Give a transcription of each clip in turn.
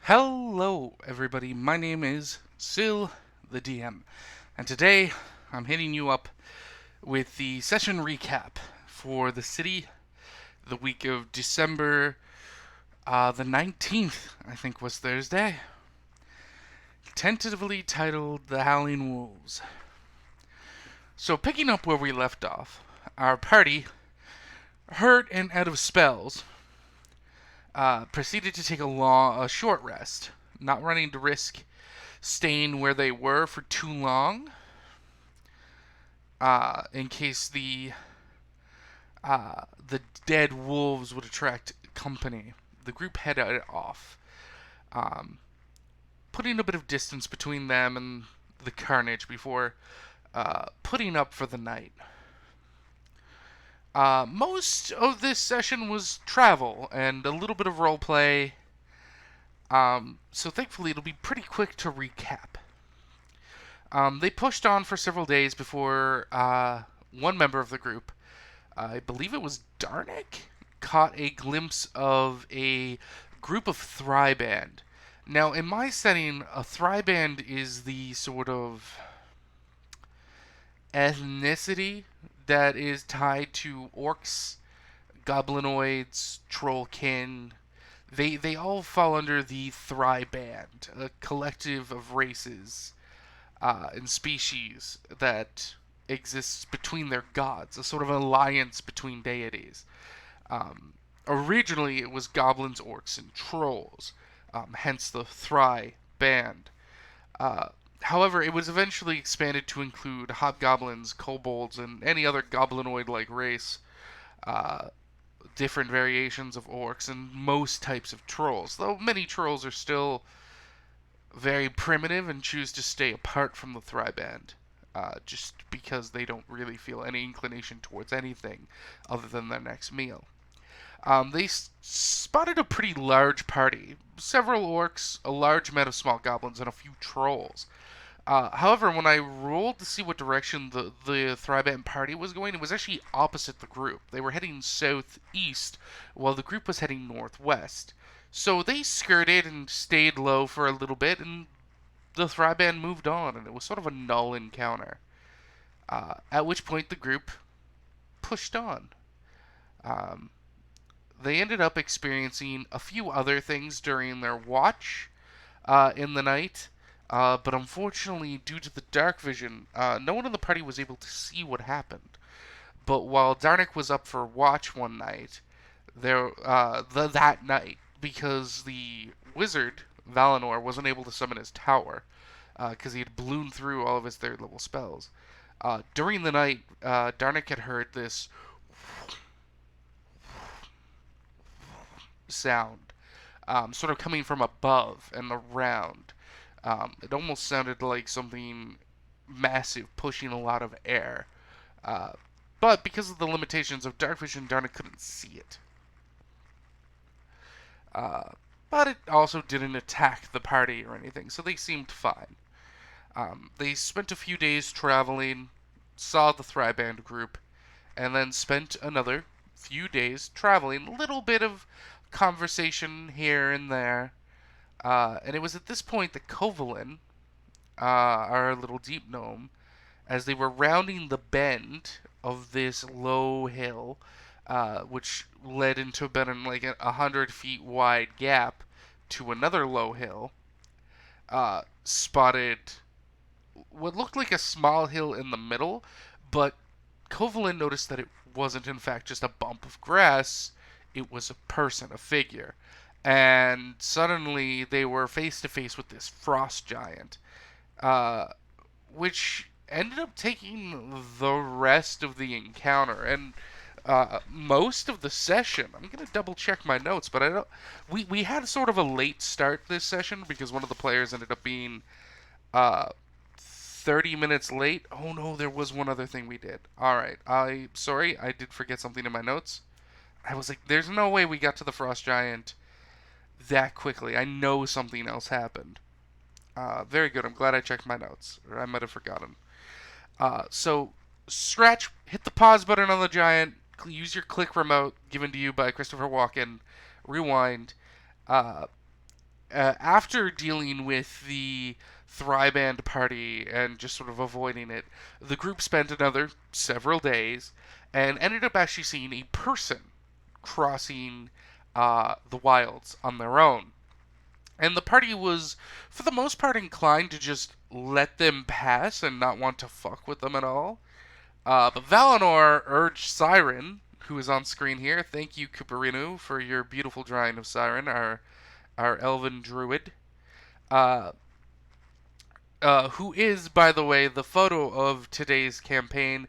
Hello, everybody. My name is Sil, the DM, and today I'm hitting you up with the session recap for the city the week of December the 19th, I think was Thursday, tentatively titled The Howling Wolves. So, picking up where we left off, our party, hurt and out of spells, proceeded to take a short rest, not running to risk staying where they were for too long, in case the dead wolves would attract company. The group headed off, um, putting a bit of distance between them and the carnage before putting up for the night. Most of this session was travel and a little bit of role play, so thankfully it'll be pretty quick to recap. They pushed on for several days before one member of the group, I believe it was Darnick, caught a glimpse of a group of Thryband. Now, in my setting, a Thryband is the sort of ethnicity that is tied to orcs, goblinoids, trollkin. They all fall under the Thryband, a collective of races and species that exists between their gods, a sort of alliance between deities. Originally, it was goblins, orcs, and trolls, hence the Thry band. Uh, However, it was eventually expanded to include hobgoblins, kobolds, and any other goblinoid-like race, uh, different variations of orcs, and most types of trolls, though many trolls are still very primitive and choose to stay apart from the Thryband, just because they don't really feel any inclination towards anything other than their next meal. They spotted a pretty large party, several orcs, a large amount of small goblins, and a few trolls. However, when I rolled to see what direction the Thryband party was going, it was actually opposite the group. They were heading southeast, while the group was heading northwest. So they skirted and stayed low for a little bit, and the Thryband moved on, and it was sort of a null encounter. At which point the group pushed on. Um, they ended up experiencing a few other things during their watch in the night, but unfortunately, due to the dark vision, no one in the party was able to see what happened. But while Darnick was up for watch one night, that night, because the wizard Valinor wasn't able to summon his tower, because he had blown through all of his third level spells. During the night, Darnick had heard this sound, sort of coming from above and around. It almost sounded like something massive pushing a lot of air. Uh, but because of the limitations of dark vision, Darnick couldn't see it. Uh, but it also didn't attack the party or anything, so they seemed fine. They spent a few days traveling, saw the Thryband group, and then spent another few days traveling. A little bit of conversation here and there. And it was at this point that Kovalin, our little deep gnome, as they were rounding the bend of this low hill, which led into about like 100 feet wide gap to another low hill, spotted what looked like a small hill in the middle, but Kovalin noticed that it wasn't in fact just a bump of grass, it was a person, a figure. And suddenly they were face to face with this frost giant, uh, which ended up taking the rest of the encounter and most of the session. I'm gonna double check my notes, but I don't. We had sort of a late start this session because one of the players ended up being uh, 30 minutes late. Oh no, there was one other thing we did. All right, sorry, I did forget something in my notes. I was like, there's no way we got to the frost giant that quickly. I know something else happened. Very good. I'm glad I checked my notes, or I might have forgotten. So, scratch, hit the pause button on the giant, use your click remote given to you by Christopher Walken, rewind, uh, After dealing with the Thryband party and just sort of avoiding it, the group spent another several days and ended up actually seeing a person crossing the wilds on their own. And the party was, for the most part, inclined to just let them pass and not want to fuck with them at all. But Valinor urged Siren, who is on screen here. Thank you, Kuparinu, for your beautiful drawing of Siren, our elven druid. Uh, who is, by the way, the photo of today's campaign,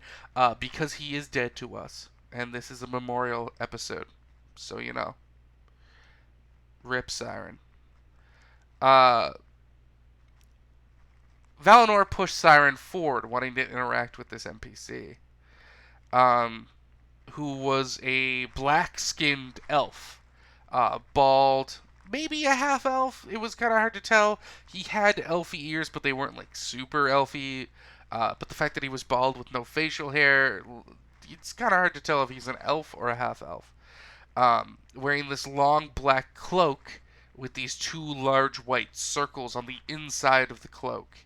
because he is dead to us. And this is a memorial episode. So, you know. Rip Siren. Uh, Valinor pushed Siren forward, wanting to interact with this NPC. Who was a black-skinned elf. Bald, maybe a half-elf. It was kind of hard to tell. He had elfy ears, but they weren't, like, super elfy. But the fact that he was bald with no facial hair, it's kind of hard to tell if he's an elf or a half-elf. Wearing this long black cloak with these two large white circles on the inside of the cloak.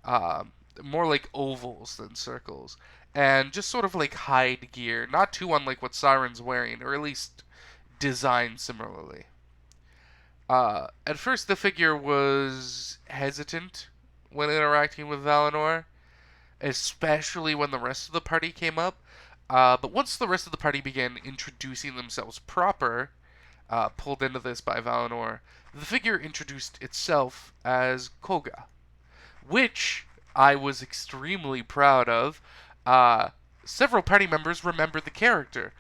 Um, More like ovals than circles. And just sort of like hide gear, not too unlike what Siren's wearing, or at least designed similarly. At first, the figure was hesitant when interacting with Valinor, especially when the rest of the party came up. But once the rest of the party began introducing themselves proper, pulled into this by Valinor, the figure introduced itself as Koga, which I was extremely proud of. Several party members remembered the character,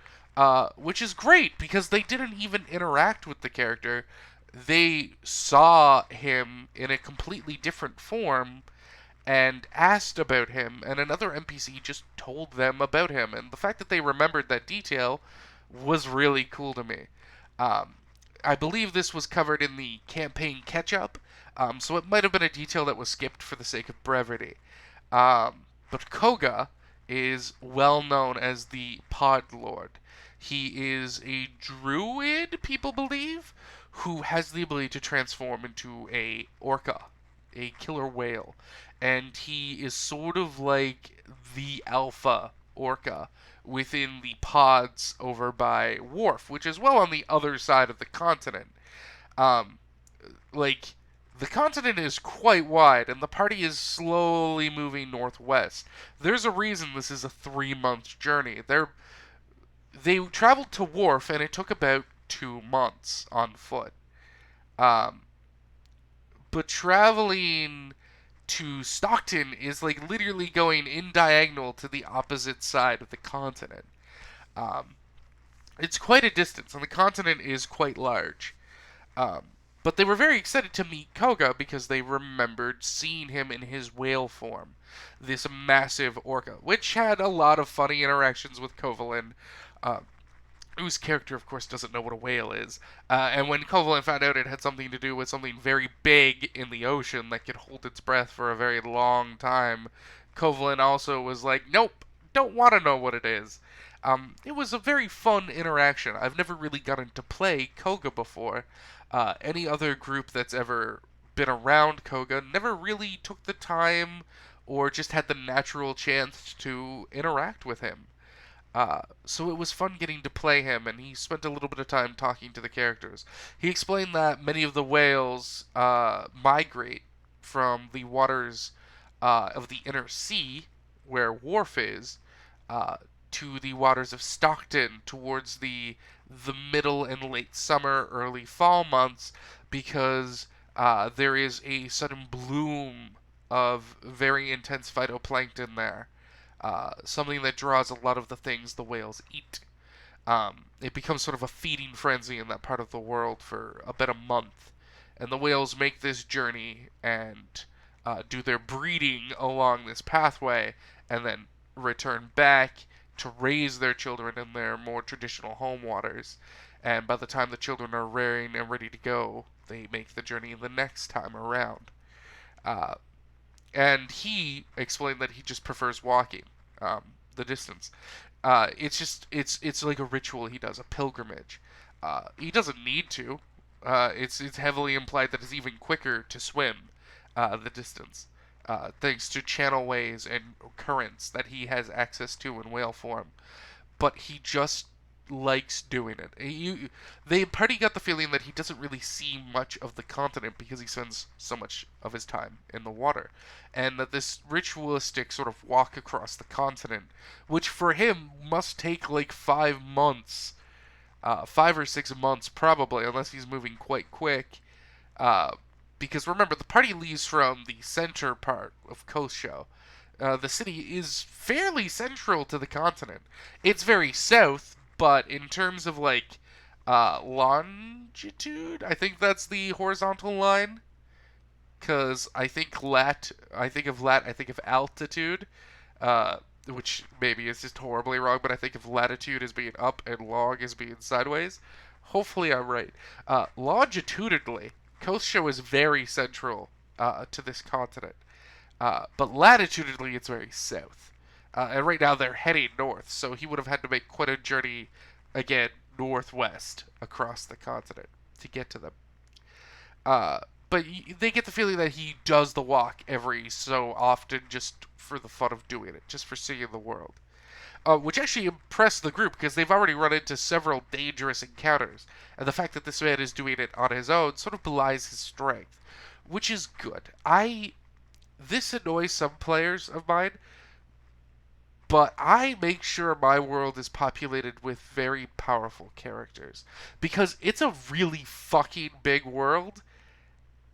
which is great because they didn't even interact with the character. They saw him in a completely different form and asked about him, and another NPC just told them about him. And the fact that they remembered that detail was really cool to me. Um, I believe this was covered in the campaign catch-up, so it might have been a detail that was skipped for the sake of brevity. But Koga is well known as the Pod Lord. He is a druid, people believe, who has the ability to transform into a orca, a killer whale. And he is sort of like the alpha orca within the pods over by Wharf, which is well on the other side of the continent. Um, like, the continent is quite wide, and the party is slowly moving northwest. There's a reason this is a 3-month journey. They traveled to Wharf, and it took about 2 months on foot. Um, but traveling to Stockton is like literally going in diagonal to the opposite side of the continent. Um, it's quite a distance, and the continent is quite large. Um, but they were very excited to meet Koga because they remembered seeing him in his whale form, this massive orca, which had a lot of funny interactions with Kovalin, uh, whose character, of course, doesn't know what a whale is. And when Kovalin found out it had something to do with something very big in the ocean that could hold its breath for a very long time, Kovalin also was like, nope, don't want to know what it is. It was a very fun interaction. I've never really gotten to play Koga before. Any other group that's ever been around Koga never really took the time or just had the natural chance to interact with him. So it was fun getting to play him, and he spent a little bit of time talking to the characters. He explained that many of the whales migrate from the waters of the inner sea, where Wharf is, to the waters of Stockton towards the middle and late summer, early fall months, because there is a sudden bloom of very intense phytoplankton there. Something that draws a lot of the things the whales eat. It becomes sort of a feeding frenzy in that part of the world for about a month. And the whales make this journey and do their breeding along this pathway and then return back to raise their children in their more traditional home waters. And by the time the children are rearing and ready to go, they make the journey the next time around. Uh, and he explained that he just prefers walking the distance. It's like a ritual he does, a pilgrimage. He doesn't need to. It's heavily implied that it's even quicker to swim the distance, thanks to channel ways and currents that he has access to in whale form. But he just likes doing it. They pretty got the feeling that he doesn't really see much of the continent because he spends so much of his time in the water, and that this ritualistic sort of walk across the continent, which for him must take like 5 months, 5 or 6 months probably, unless he's moving quite quick. Uh, because remember, the party leaves from the center part of Kosho. The city is fairly central to the continent. It's very south, but in terms of like longitude, I think that's the horizontal line. Because I think of lat, I think of altitude, uh, which maybe is just horribly wrong, but I think of latitude as being up and long as being sideways. Hopefully, I'm right. Longitudinally, Kosho is very central to this continent, but latitudinally, it's very south. And right now, they're heading north, so he would have had to make quite a journey again northwest across the continent to get to them. Uh, but they get the feeling that he does the walk every so often just for the fun of doing it, just for seeing the world. Which actually impressed the group because they've already run into several dangerous encounters, and the fact that this man is doing it on his own sort of belies his strength, which is good. This annoys some players of mine, but I make sure my world is populated with very powerful characters because it's a really fucking big world.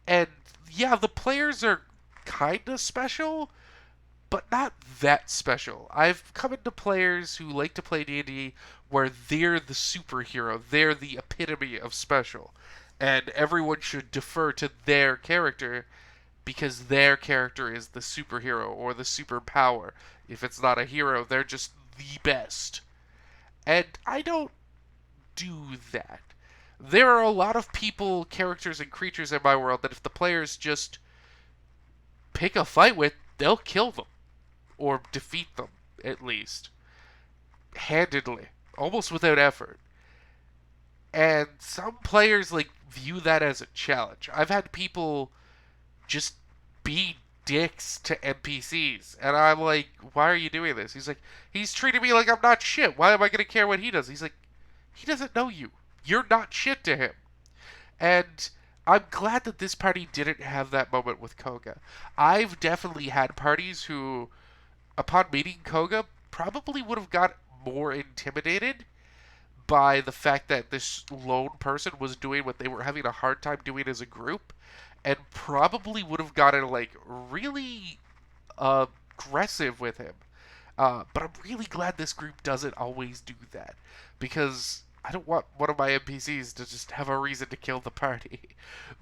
And yeah, the players are kinda special, but not that special. I've come into players who like to play D&D where they're the superhero, they're the epitome of special, and everyone should defer to their character because their character is the superhero or the superpower. If it's not a hero, they're just the best. And I don't do that. There are a lot of people, characters, and creatures in my world that if the players just pick a fight with, they'll kill them. Or defeat them, at least. Handedly. Almost without effort. And some players, like, view that as a challenge. I've had people just be dicks to NPCs. And I'm like, why are you doing this? He's like, he's treating me like I'm not shit. Why am I going to care what he does? He's like, he doesn't know you. You're not shit to him. And I'm glad that this party didn't have that moment with Koga. I've definitely had parties who, upon meeting Koga, probably would have got more intimidated by the fact that this lone person was doing what they were having a hard time doing as a group, and probably would have gotten like really aggressive with him. But I'm really glad this group doesn't always do that because I don't want one of my NPCs to just have a reason to kill the party.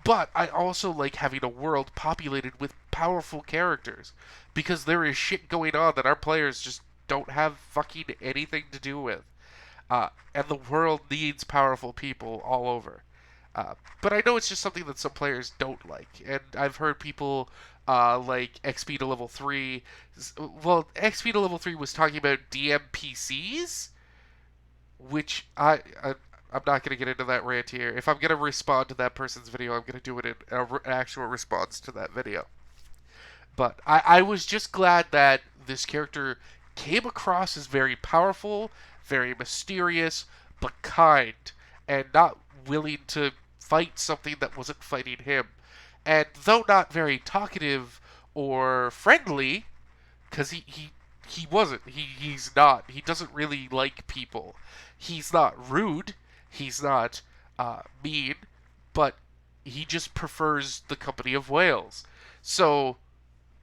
But I also like having a world populated with powerful characters because there is shit going on that our players just don't have fucking anything to do with. And the world needs powerful people all over. But I know it's just something that some players don't like. And I've heard people like XP to level 3. Well, XP to level 3 was talking about DMPCs, which I'm not going to get into that rant here. If I'm going to respond to that person's video, I'm going to do it in an actual response to that video. But I was just glad that this character came across as very powerful, very mysterious, but kind, and not willing to fight something that wasn't fighting him. And though not very talkative or friendly, because he wasn't. He's not. He doesn't really like people. He's not rude. He's not mean. But he just prefers the company of whales. So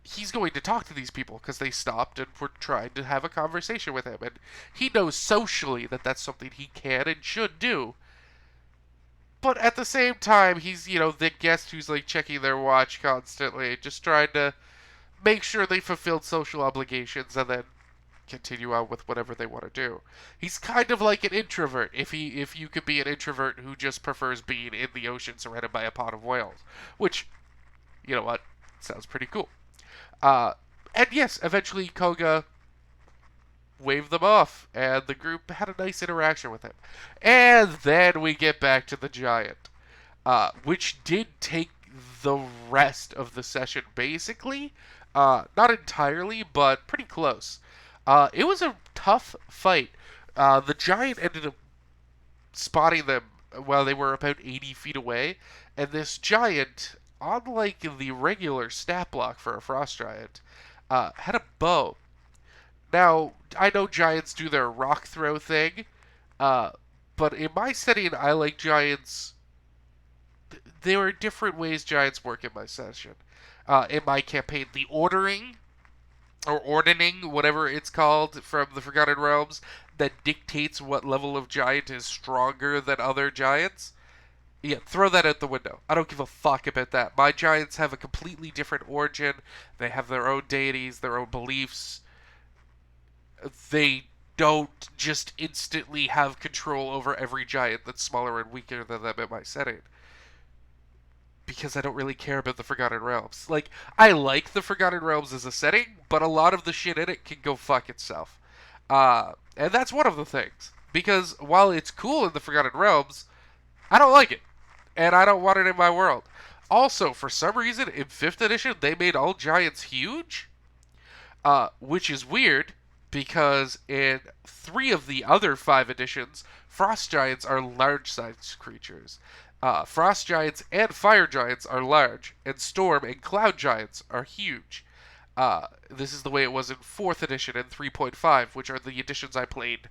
he's going to talk to these people because they stopped and were trying to have a conversation with him. And he knows socially that that's something he can and should do. But at the same time, he's, the guest who's, like, checking their watch constantly, just trying to make sure they fulfilled social obligations and then continue on with whatever they want to do. He's kind of like an introvert, if you could be an introvert who just prefers being in the ocean surrounded by a pod of whales. Which, you know what, sounds pretty cool. And yes, eventually Koga waved them off, and the group had a nice interaction with him. And then we get back to the giant. which did take the rest of the session basically. Not entirely, but pretty close. It was a tough fight. The giant ended up spotting them while they were about 80 feet away, and this giant, unlike the regular stat block for a frost giant, had a bow. Now, I know giants do their rock throw thing, uh, but in my setting, I like giants. There are different ways giants work in my session. In my campaign, the ordering or ordaining, whatever it's called from the Forgotten Realms, that dictates what level of giant is stronger than other giants. Yeah, throw that out the window. I don't give a fuck about that. My giants have a completely different origin. They have their own deities, their own beliefs. They don't just instantly have control over every giant that's smaller and weaker than them in my setting. Because I don't really care about the Forgotten Realms. Like, I like the Forgotten Realms as a setting, but a lot of the shit in it can go fuck itself. And that's one of the things. Because while it's cool in the Forgotten Realms, I don't like it. And I don't want it in my world. Also, for some reason, in 5th edition, they made all giants huge. Which is weird, because in 3 of the other 5 editions, frost giants are large-sized creatures. Frost giants and fire giants are large, and storm and cloud giants are huge. This is the way it was in 4th edition and 3.5, which are the editions I played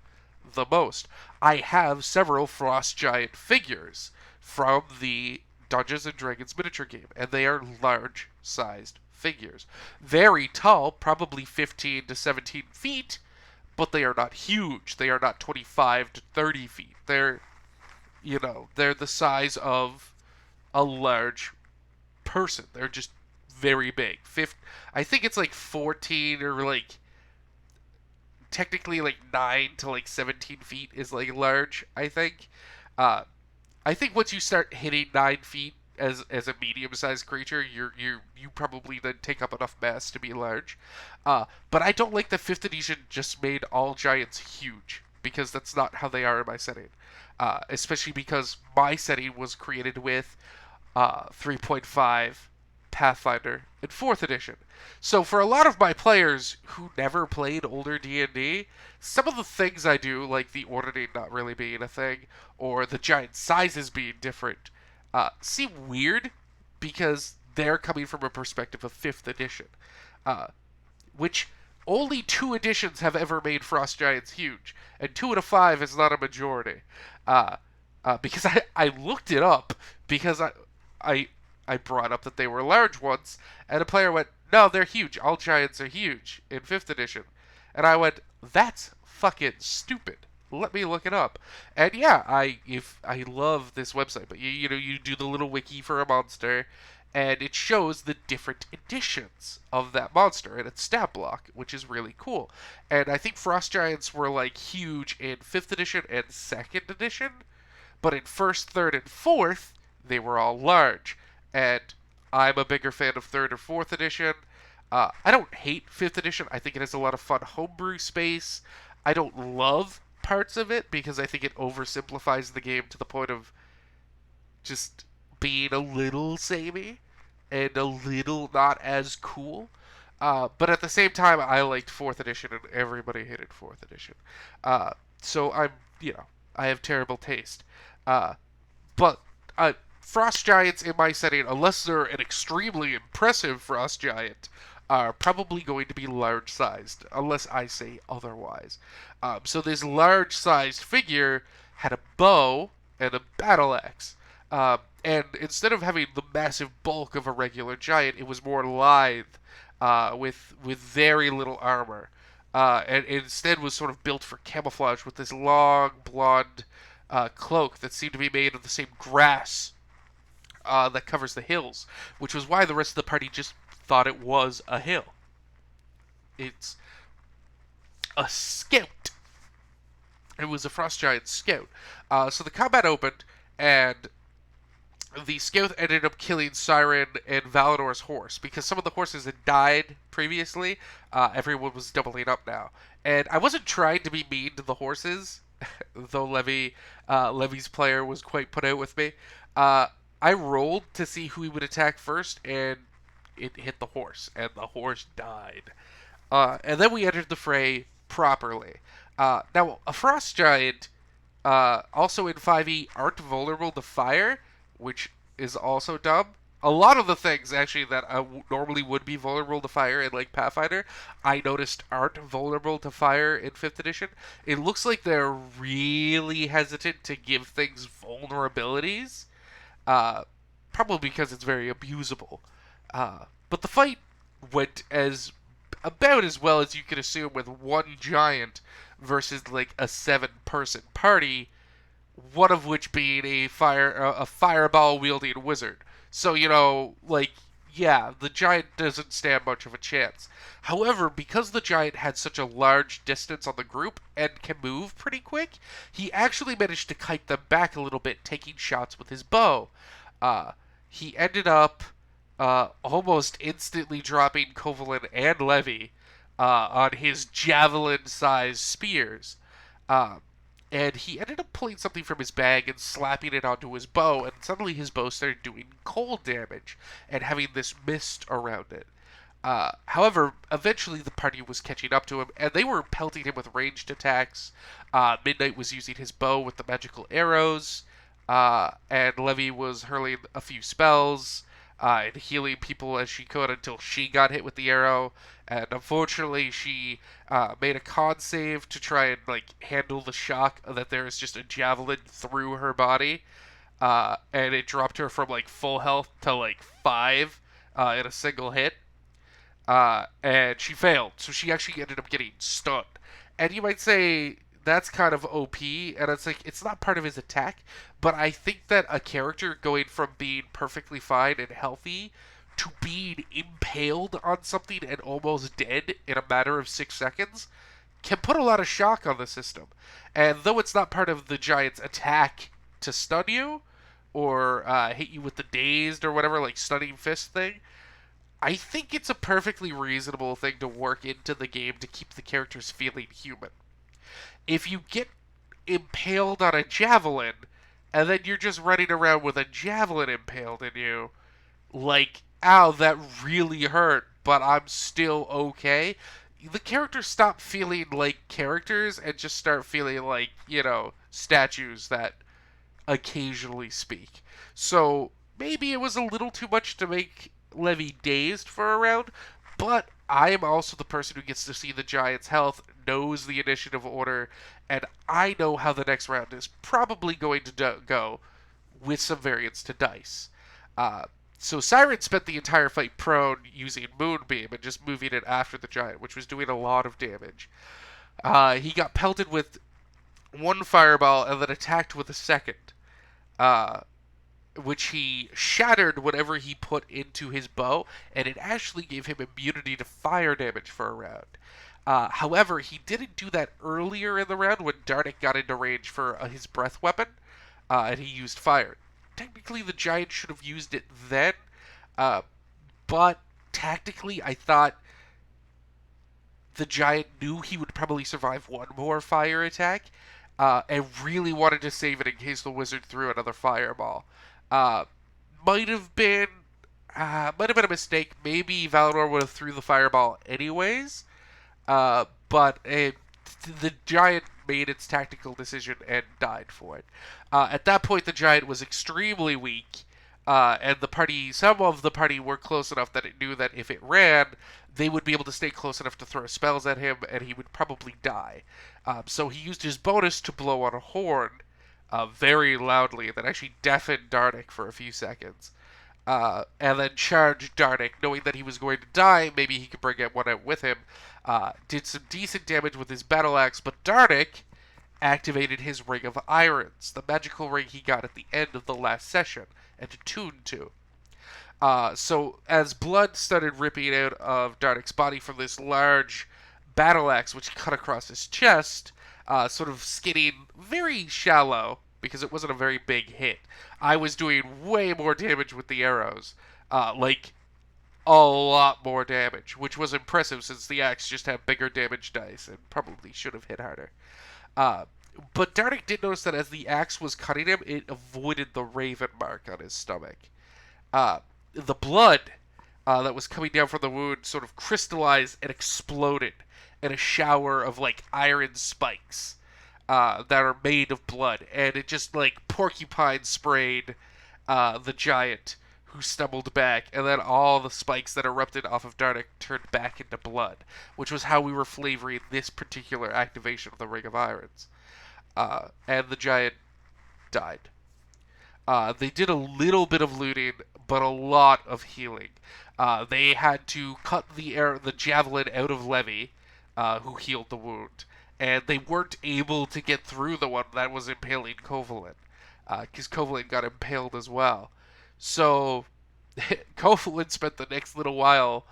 the most. I have several frost giant figures from the Dungeons and Dragons miniature game, and they are large-sized figures. Very tall, probably 15 to 17 feet, but they are not huge. They are not 25 to 30 feet. They're the size of a large person. They're just very big. I think it's like 14 or like technically like 9 to like 17 feet is like large, I think. Uh, I think once you start hitting 9 feet as a medium sized creature, you probably then take up enough mass to be large. But I don't like that 5th edition just made all giants huge because that's not how they are in my setting. Especially because my setting was created with 3.5 Pathfinder in 4th edition. So for a lot of my players who never played older D&D, some of the things I do, like the ordering not really being a thing, or the giant sizes being different, seem weird because they're coming from a perspective of 5th edition, which only 2 editions have ever made frost giants huge, and 2 out of 5 is not a majority. Because I looked it up because I I brought up that they were large ones, and a player went, "No, they're huge. All giants are huge in 5th edition." And I went, "That's fucking stupid. Let me look it up." And yeah, I love this website, but you do the little wiki for a monster, and it shows the different editions of that monster in its stat block, which is really cool. And I think frost giants were like huge in 5th edition and 2nd edition, but in 1st, 3rd, and 4th, they were all large. And I'm a bigger fan of 3rd or 4th edition. I don't hate 5th edition. I think it has a lot of fun homebrew space. I don't love parts of it because I think it oversimplifies the game to the point of just being a little samey and a little not as cool. But at the same time, I liked 4th edition and everybody hated 4th edition. So I have terrible taste. But frost giants in my setting, unless they're an extremely impressive frost giant, are probably going to be large-sized, unless I say otherwise. So this large-sized figure had a bow and a battle axe. And instead of having the massive bulk of a regular giant, it was more lithe, with very little armor. And it instead was sort of built for camouflage with this long blonde cloak that seemed to be made of the same grass that covers the hills, which was why the rest of the party just thought it was a hill. It's a scout. It was a frost giant scout. So the combat opened, and the scout ended up killing Siren and Valinor's horse because some of the horses had died previously. Everyone was doubling up now, and I wasn't trying to be mean to the horses, though Levy's player was quite put out with me. I rolled to see who he would attack first, and it hit the horse, and the horse died. And then we entered the fray properly. Now, a frost giant, also in 5e, aren't vulnerable to fire, which is also dumb. A lot of the things, actually, that normally would be vulnerable to fire in, like, Pathfinder, I noticed aren't vulnerable to fire in 5th edition. It looks like they're really hesitant to give things vulnerabilities, uh, probably because it's very abusable. But the fight went as about as well as you could assume with one giant versus like a 7-person party, one of which being a fireball wielding wizard. So like yeah, the giant doesn't stand much of a chance. However, because the giant had such a large distance on the group and can move pretty quick, he actually managed to kite them back a little bit, taking shots with his bow. Uh, he ended up almost instantly dropping Kovalin and Levy on his javelin-sized spears. Um, and he ended up pulling something from his bag and slapping it onto his bow, and suddenly his bow started doing cold damage and having this mist around it. However, eventually the party was catching up to him, and they were pelting him with ranged attacks. Midnight was using his bow with the magical arrows, and Levy was hurling a few spells and healing people as she could until she got hit with the arrow. And unfortunately, she made a con save to try and like handle the shock that there is just a javelin through her body, and it dropped her from like full health to like 5 in a single hit. And she failed, so she actually ended up getting stunned. And you might say that's kind of OP, and it's like it's not part of his attack, but I think that a character going from being perfectly fine and healthy to being impaled on something and almost dead in a matter of 6 seconds can put a lot of shock on the system. And though it's not part of the giant's attack to stun you or hit you with the dazed or whatever, like stunning fist thing, I think it's a perfectly reasonable thing to work into the game to keep the characters feeling human. If you get impaled on a javelin, and then you're just running around with a javelin impaled in you, like, ow, that really hurt, but I'm still okay, the characters stop feeling like characters and just start feeling like, statues that occasionally speak. So maybe it was a little too much to make Levy dazed for a round, but I am also the person who gets to see the Giants' health, knows the initiative order, and I know how the next round is probably going to go with some variance to dice. Uh, so Siren spent the entire fight prone using Moonbeam and just moving it after the Giant, which was doing a lot of damage. He got pelted with one fireball and then attacked with a second. Uh, which he shattered whatever he put into his bow, and it actually gave him immunity to fire damage for a round. However, he didn't do that earlier in the round when Darnik got into range for his breath weapon, and he used fire. Technically, the giant should have used it then, but tactically, I thought the giant knew he would probably survive one more fire attack, and really wanted to save it in case the wizard threw another fireball. Uh, might have been a mistake. Maybe Valinor would have threw the fireball anyways, but the giant made its tactical decision and died for it. At that point, the giant was extremely weak, and some of the party were close enough that it knew that if it ran, they would be able to stay close enough to throw spells at him, and he would probably die. So he used his bonus to blow on a horn very loudly that actually deafened Darnik for a few seconds. And then charged Darnik, knowing that he was going to die. Maybe he could bring one out with him. Did some decent damage with his battle axe, but Darnik activated his Ring of Irons, the magical ring he got at the end of the last session and attuned to. So as blood started ripping out of Darnik's body from this large battle axe, which cut across his chest, sort of skidding very shallow because it wasn't a very big hit. I was doing way more damage with the arrows, like a lot more damage, which was impressive since the axe just had bigger damage dice and probably should have hit harder. But Dardic did notice that as the axe was cutting him, it avoided the raven mark on his stomach. The blood that was coming down from the wound sort of crystallized and exploded in a shower of like iron spikes that are made of blood, and it just like porcupine sprayed the giant who stumbled back, and then all the spikes that erupted off of Dardic turned back into blood, which was how we were flavoring this particular activation of the Ring of Irons. And the giant died. They did a little bit of looting, but a lot of healing. They had to cut the javelin out of Levy, who healed the wound, and they weren't able to get through the one that was impaling Kovalin, because Kovalin got impaled as well. So Kovalin spent the next little while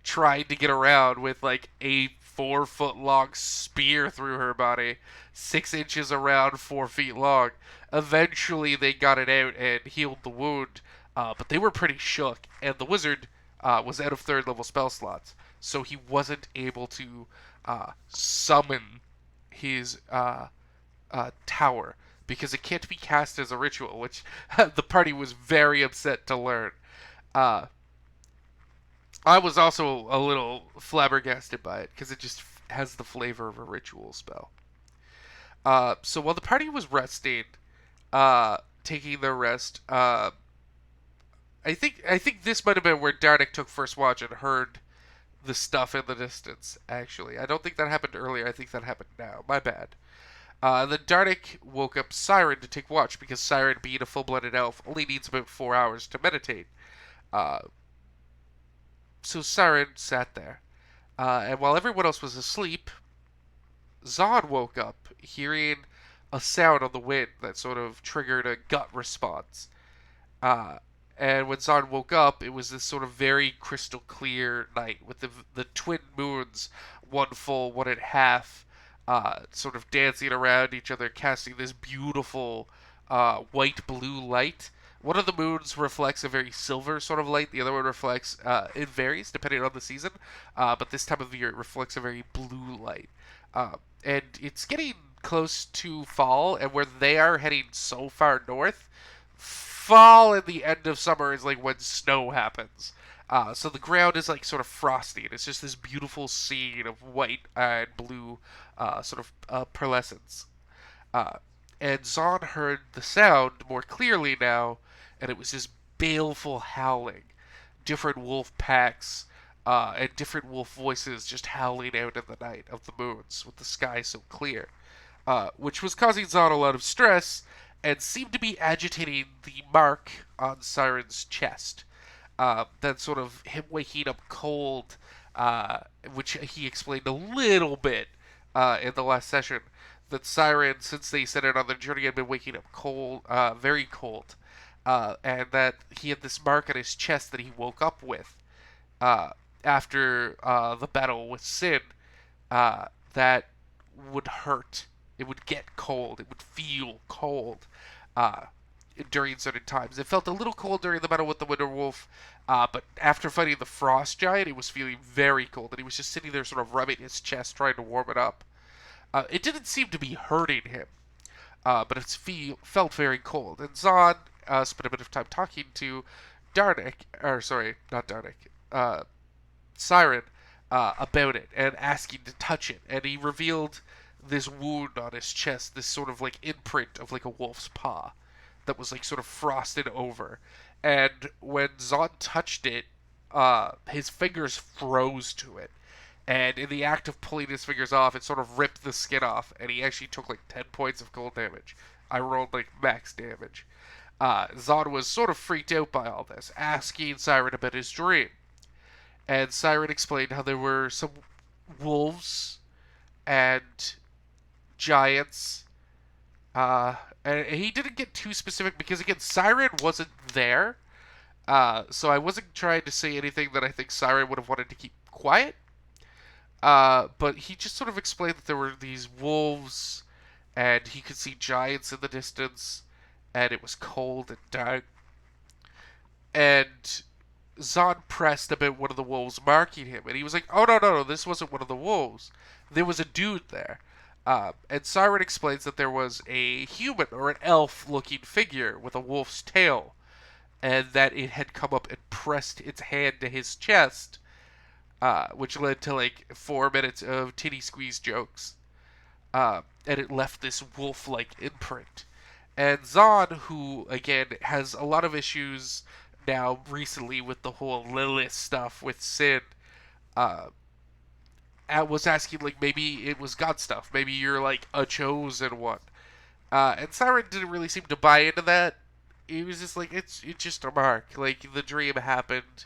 trying to get around with like a 4 foot long spear through her body, 6 inches around, 4 feet long. Eventually, they got it out and healed the wound, but they were pretty shook, and the wizard was out of third level spell slots, so he wasn't able to summon his tower because it can't be cast as a ritual, which the party was very upset to learn. Uh, I was also a little flabbergasted by it because it just has the flavor of a ritual spell. So while the party was resting, taking their rest, I think this might have been where Dardic took first watch and heard the stuff in the distance. Actually, I don't think that happened earlier. I think that happened now. My bad. Then Dardic woke up Siren to take watch because Siren, being a full-blooded elf, only needs about 4 hours to meditate. Uh, so Siren sat there, and while everyone else was asleep, Zod woke up, hearing a sound on the wind that sort of triggered a gut response. Uh, and when Zod woke up, it was this sort of very crystal clear night with the twin moons, one full, one and a half, sort of dancing around each other, casting this beautiful white blue light. One of the moons reflects a very silver sort of light. The other one reflects, it varies depending on the season, but this time of year it reflects a very blue light. And it's getting close to fall, and where they are heading so far north, fall in the end of summer is like when snow happens. So the ground is like sort of frosty, and it's just this beautiful scene of white and blue sort of pearlescence. Uh, and Zon heard the sound more clearly now, and it was this baleful howling. Different wolf packs and different wolf voices just howling out in the night of the moons with the sky so clear, which was causing Zon a lot of stress and seemed to be agitating the mark on Siren's chest. That sort of him waking up cold, which he explained a little bit in the last session, that Siren, since they set out on their journey, had been waking up cold, very cold, and that he had this mark on his chest that he woke up with after the battle with Sin, that would hurt. It would get cold. It would feel cold during certain times. It felt a little cold during the battle with the Winter Wolf, but after fighting the Frost Giant, it was feeling very cold, and he was just sitting there sort of rubbing his chest, trying to warm it up. It didn't seem to be hurting him, but it felt very cold. And Zod spent a bit of time talking to Darnik, or sorry, not Darnik, Siren, about it and asking to touch it. And he revealed this wound on his chest, this sort of like imprint of like a wolf's paw that was like sort of frosted over. And when Zod touched it, his fingers froze to it. And in the act of pulling his fingers off, it sort of ripped the skin off, and he actually took like 10 points of cold damage. I rolled like max damage. Zod was sort of freaked out by all this, asking Siren about his dream. And Siren explained how there were some wolves and giants. And he didn't get too specific because, again, Siren wasn't there. So I wasn't trying to say anything that I think Siren would have wanted to keep quiet. But he just sort of explained that there were these wolves, and he could see giants in the distance, and it was cold and dark. And Zod pressed about one of the wolves marking him, and he was like, "Oh no, no, no! This wasn't one of the wolves. There was a dude there." And Siren explains that there was a human or an elf-looking figure with a wolf's tail, and that it had come up and pressed its hand to his chest, which led to like 4 minutes of titty squeeze jokes. And it left this wolf-like imprint. And Zod, who again has a lot of issues now recently with the whole Lilith stuff with Sin, uh, was asking like maybe it was God stuff, maybe you're like a chosen one. And Siren didn't really seem to buy into that. He was just like it's just a mark. Like the dream happened.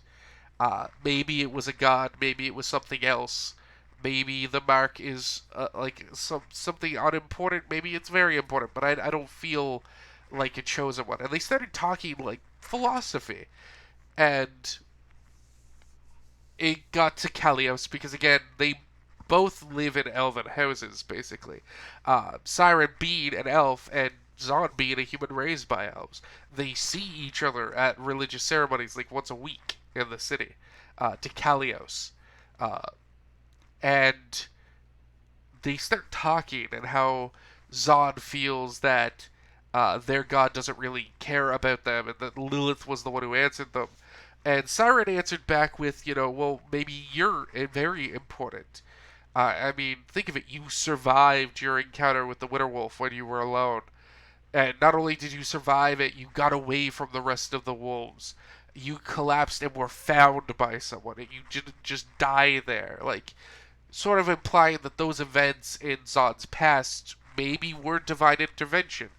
Maybe it was a god. Maybe it was something else. Maybe the mark is like something unimportant. Maybe it's very important. But I don't feel like a chosen one. And they started talking like philosophy, and it got to Kalios because again they both live in elven houses basically. Siren being an elf and Zod being a human raised by elves, they see each other at religious ceremonies like once a week in the city, to Kalios, uh, and they start talking and how Zod feels that their god doesn't really care about them and that Lilith was the one who answered them. And Siren answered back with, well, maybe you're very important. I mean, think of it. You survived your encounter with the Winter Wolf when you were alone. And not only did you survive it, you got away from the rest of the wolves. You collapsed and were found by someone, and you didn't just die there. Like, sort of implying that those events in Zod's past maybe were divine intervention.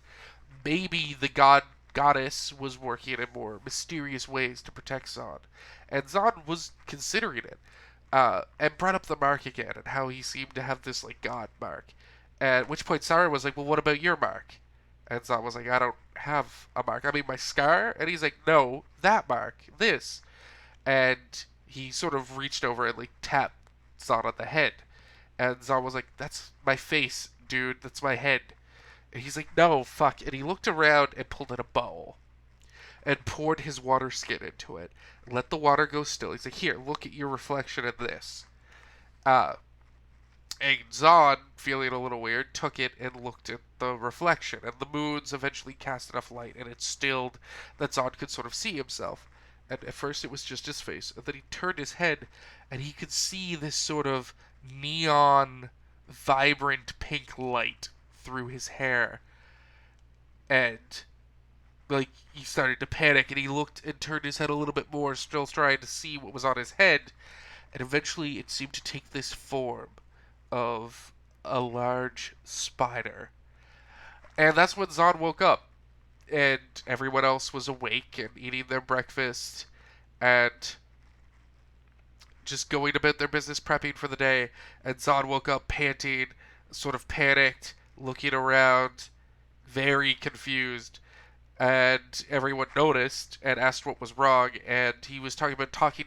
Maybe the goddess was working in more mysterious ways to protect Zod. And Zod was considering it. And brought up the mark again and how he seemed to have this like god mark. At which point Sarah was like, well, what about your mark? And Zod was like, I don't have a mark. I mean, my scar? And he's like, no, that mark. This. And he sort of reached over and like tapped Zod on the head. And Zod was like, that's my face, dude. That's my head. And he's like, no, fuck. And he looked around and pulled out a bowl and poured his water skin into it. Let the water go still. He's like, here, look at your reflection in this. Uh, and Zod, feeling a little weird, took it and looked at the reflection. And the moons eventually cast enough light and it stilled that Zod could sort of see himself. And at first it was just his face. And then he turned his head and he could see this sort of neon, vibrant pink light through his hair. And like he started to panic and he looked and turned his head a little bit more, still trying to see what was on his head, and eventually it seemed to take this form of a large spider. And that's when Zod woke up, and everyone else was awake and eating their breakfast and just going about their business, prepping for the day. And Zod woke up panting, sort of panicked, looking around, very confused. And everyone noticed and asked what was wrong, and he was talking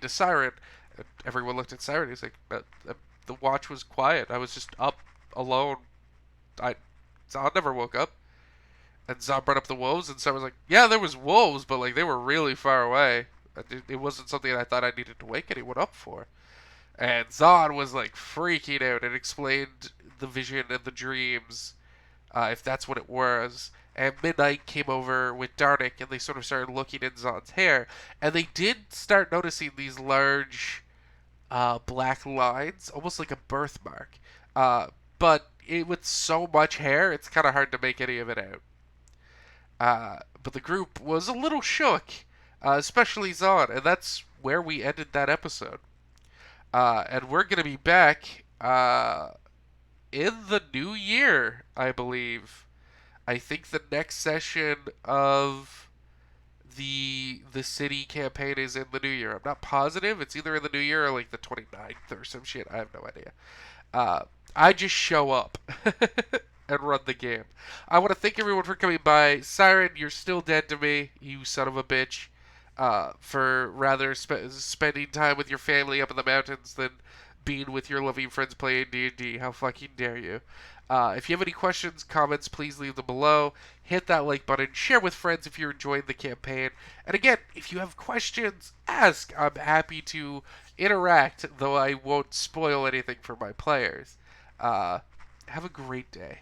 to Siren, and everyone looked at Siren. He's like, the watch was quiet. I was just up alone. Zod never woke up. And Zod brought up the wolves, and Siren was like, yeah, there was wolves, but like they were really far away. It wasn't something I thought I needed to wake anyone up for. And Zod was like freaking out and explained the vision and the dreams, if that's what it was. And Midnight came over with Darnik, and they sort of started looking in Zod's hair. And they did start noticing these large black lines, almost like a birthmark. But with so much hair, it's kind of hard to make any of it out. But the group was a little shook, especially Zod, and that's where we ended that episode. And we're going to be back in the new year, I believe. I think the next session of the city campaign is in the new year. I'm not positive. It's either in the new year or like the 29th or some shit. I have no idea. I just show up and run the game. I want to thank everyone for coming by. Siren, you're still dead to me, you son of a bitch. For rather spending time with your family up in the mountains than being with your loving friends playing D&D. How fucking dare you? If you have any questions, comments, please leave them below. Hit that like button. Share with friends if you're enjoying the campaign. And again, if you have questions, ask. I'm happy to interact, though I won't spoil anything for my players. Have a great day.